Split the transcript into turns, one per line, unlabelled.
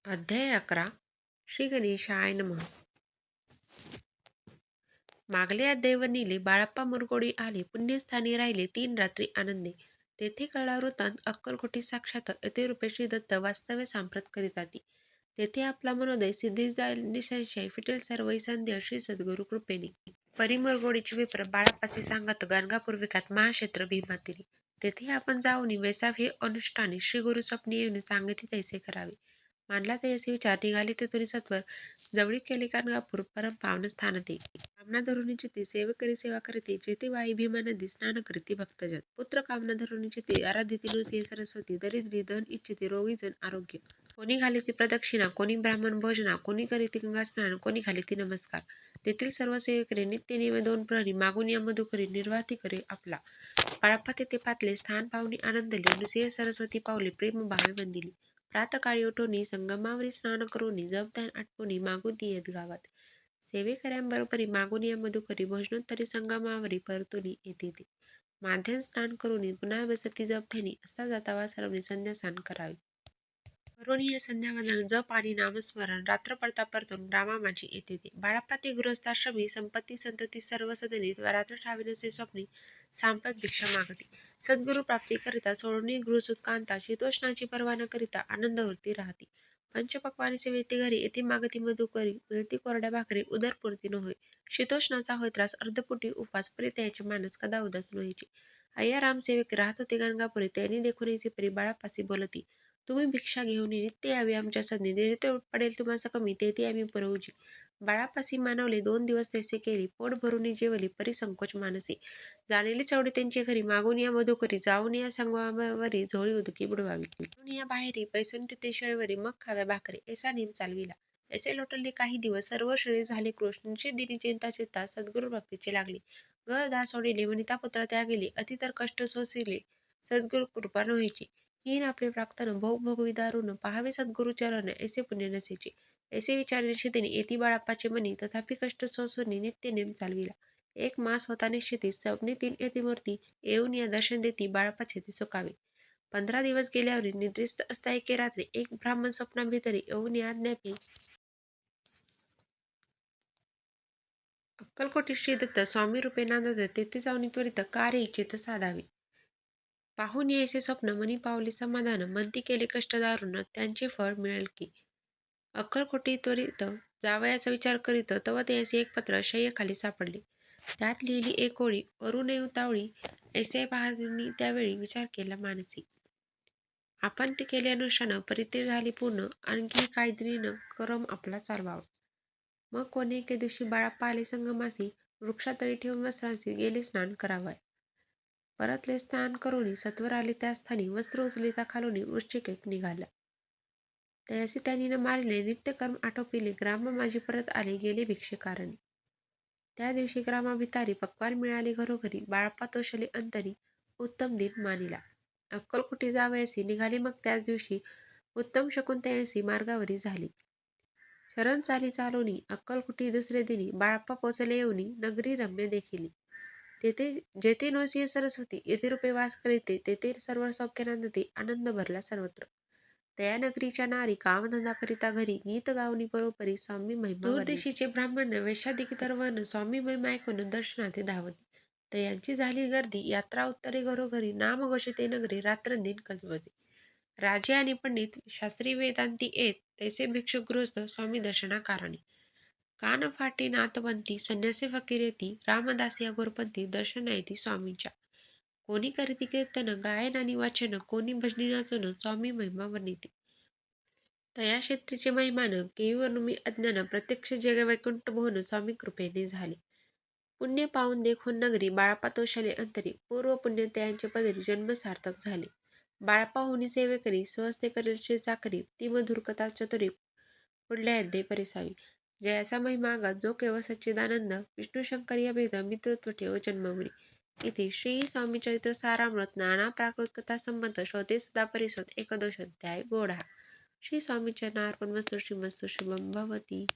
अध्याय 11 श्री गणेशाय नमः. मागल्या दैवनीले बाळप्पा मुरगोडी आले. पुण्यस्थानी राहिले 3 रात्री आनंदे. तेथे कळला वृत्तांत. अक्कलकोटी साक्षात यतिरूपे श्री दत्त वास्तव्य सांप्रत करीताती. तेथे आपला मनोदय सिद्धी जाईल निसंशय फिटेल सर्वही संध्या श्री सद्गुरु कृपेने. परी मुरगोडीचे विप्र बाळप्पासे सांगत गाणगापूर विखात महाक्षेत्र भीमातीरी. तेथे आपण जाऊन वेसावे हे अनुष्ठाने श्री गुरु स्वप्नी येऊन सांगितले तैसे करावे. मानला तैसे विचार निघाले तेथुनी सत्वर. जवळी केले गाणगापूर परम पावन स्थान ते. कामना धरुणी चित्ती सेवकरी सेवा करीते. जेथे वाई भीमा नदी स्नान करीती भक्तजन. पुत्र कामना धरुणी चित्ती आराधिती नृसिंह सरस्वती. दरिद्री धन इच्छिती रोगी जन आरोग्य. कोणी घालीती प्रदक्षिणा कोणी ब्राह्मण भोजना. कोणी करीती गंगा स्नान कोणी घालीती नमस्कार. तेथील सर्व सेवकरी नित्य नियमे 2 प्रहरी मागून या मधुकरी निर्वाती करे आपला. बाळप्पा तेथे पातले स्थान पाहुणी आनंदली. नृसिंह सरस्वती पावले प्रेम भावे वंदिली. प्रातकाळी उठोनी संगमावरी स्नान करोनी जप ध्यान आटपूनी मागून ती येत गावात. सेवेकऱ्यांबरोबरी मागून या मधुकरी भोजनोत्तरी संगमावरी परतुनी येते ती. माध्यान स्नान करोनी पुन्हा बसती जप ध्यानी. असता जाता वासरवणी संध्या स्नान करावे. करोनी या संध्यावंदन जप आणि नामस्मरण रात्र पडता परतून रामा माझी येते ते. बाळप्पा ते गृहस्थाश्रमी संपत्ती संतती सर्व सदनीत रात्र ठावी नसे स्वप्नी सांपत भिक्षा मागती. सद्गुरु प्राप्ती करिता सोडून गृहसुत कांता. शीतोष्णाची पर्वा न करिता आनंदवृत्ती राहती. पंचपक्वाने सेविती घरी येथे मागती मधुकरी. मिळती कोरड्या भाकरी उदरपूर्ती न होय. शीतोष्णाचा होय त्रास अर्धपोटी उपवास परित्याचे मानस कदा उदास न व्हायची. अय्या रामसेवक राहत होते गाणगापुरी. त्यांनी देखून ऐसे परी बाळप्पासी बोलती. तुम्ही भिक्षा घेऊन नित्य यावे आमच्या सदनी. जेथे पडेल तुम्हास कमी तेथे आम्ही पुरवू. बाळप्पासी मानवले 2 दिवस तैसे केले. पोट भरून जेवली परी संकोच मानसी. जाणेली सवडी त्यांची घरी. मागून या मधुकरी जाऊन या संगमावरी झोळी उदकी बुडवावी. म्हणून या बाहेरी बैसून तिथे शेळवरी मग खाव्या भाकरी. ऐसा नेम चालविला. ऐसे लोटले काही दिवस. सर्व शरीर झाले क्रोश. निश्चित दिनी चिंता चित्ता सद्गुरु प्राप्तीचे लागले. घर दार सोडिले वनिता पुत्र त्यागिले. अतितर कष्ट सोसिले सद्गुरु कृपा न व्हायची. हीन आपले प्राक्तन भोग भोगवी दारुण. पाहावे सद्गुरु चरण ऐसे पुण्य नसेचे. ऐसे विचार निश्चितीने येती बाळप्पाचे मनी. तथापि कष्ट सोसूनी नित्य नेम चालविला. 1 मास होता निश्चिती. स्वप्नीतील येती मूर्ती. येऊन या दर्शन देती बाळप्पाचे ते सुखावे. 15 दिवस गेल्यावरी निद्रिस्त असता एके रात्री. एक ब्राह्मण स्वप्नाभितरी येऊन या आज्ञापी. अक्कलकोटी श्री दत्त स्वामी रूपे नांदत. तेथे जाऊन त्वरित कार्य इच्छित साधावे. पाहून यायचे स्वप्न मनी पावले समाधान. म्हणती केले कष्ट दारुण त्यांचे फळ मिळेल की. अक्कलकोटी त्वरित जावयाचा विचार करीत तव त्यासी एक पत्र शय्येखाली सापडले. त्यात लिहिली एक ओळी. करू नये उतावळी ऐसे पाहतांनी त्यावेळी विचार केला मानसी. आपण ते केले अनुष्ठान परी ते झाले पूर्ण. आणखी काही दिनीनं क्रम आपला चालवावा. मग कोणी एके दिवशी बाळप्पा आले संगमासी. वृक्षातळी ठेवून वस्त्रांसी गेले स्नान करावया. परतले स्नान करोनी सत्वर आले त्या स्थानी. वस्त्र उचलिता खालोनी वृश्चिक निघाला. तयासी त्यांनी न मारिले नित्यकर्म आटोपिले. ग्राम माझी परत आले गेले भिक्षेकारणी. त्या दिवशी ग्रामाभितारी पक्वान मिळाले घरोघरी. बाळप्पा तोषले अंतरी उत्तम दिन मानिला. अक्कलकोटी जावयासी निघाले मग त्याच दिवशी. उत्तम शकून तयासी मार्गावरी झाली. शरण चाली चालोनी अक्कलकोटी दुसरे दिनी. बाळप्पा पोचले येऊनी नगरी रम्य देखिली. तेथे जेथे नृसिंह सरस्वती यतिरूपे वास करीते. तेथे सर्व सौख्य नांदते. आनंद भरला सर्वत्र. तया नगरीच्या नारी कामधंदा करिता घरी. गीत गावनी परोपरी स्वामी महिमा. दूरदेशीचे ब्राह्मण वेश्यादिगंधर्वन स्वामी महिमा ऐकून दर्शनार्थी धावती. तयांची झाली गर्दी. यात्रा उत्तरे घरोघरी. नाम घोषिते नगरी रात्रंदिन गजबजे. राजे आणि पंडित शास्त्री वेदांती येत. तैसे भिक्षुक गृहस्थ स्वामी दर्शना कारणी. कान फाटे नाथपंथी संन्यासी फकीर येती. रामदासी अघोरपंथी दर्शना येती स्वामींच्या. कोणी करीती कीर्तन गायन आणि वाचन. कोणी भजनी नाचून स्वामी महिमा वर्णिती. तया क्षेत्रीचे महिमान केळी मी अज्ञान. प्रत्यक्ष जग वैकुंठ भवन स्वामी कृपेने झाले. पुण्य पावून देखून नगरी. बाळप्पा तोषले अंतरी. पूर्व पुण्य तयांचे पदरी जन्म सार्थक झाले. बाळप्पा होनी सेवेकरी. स्वहस्ते करेल श्री चाकरी. ती मधुर कथा चतुरी पुढल्या अध्यायी परिसावी. जयाचा महिमा आगात जो केवळ सच्चिदानंद. विष्णू शंकर या भेद मित्रत्व ठेव जन्मभरी. इथे श्री स्वामी चरित्र सारामृत नाना प्राकृत कथा संबंध श्रोते सदा परिसोत. 11 अध्याय गोडा. श्री स्वामी चरणार्पण मस्तु. श्रीमस्तु शुभम भवती.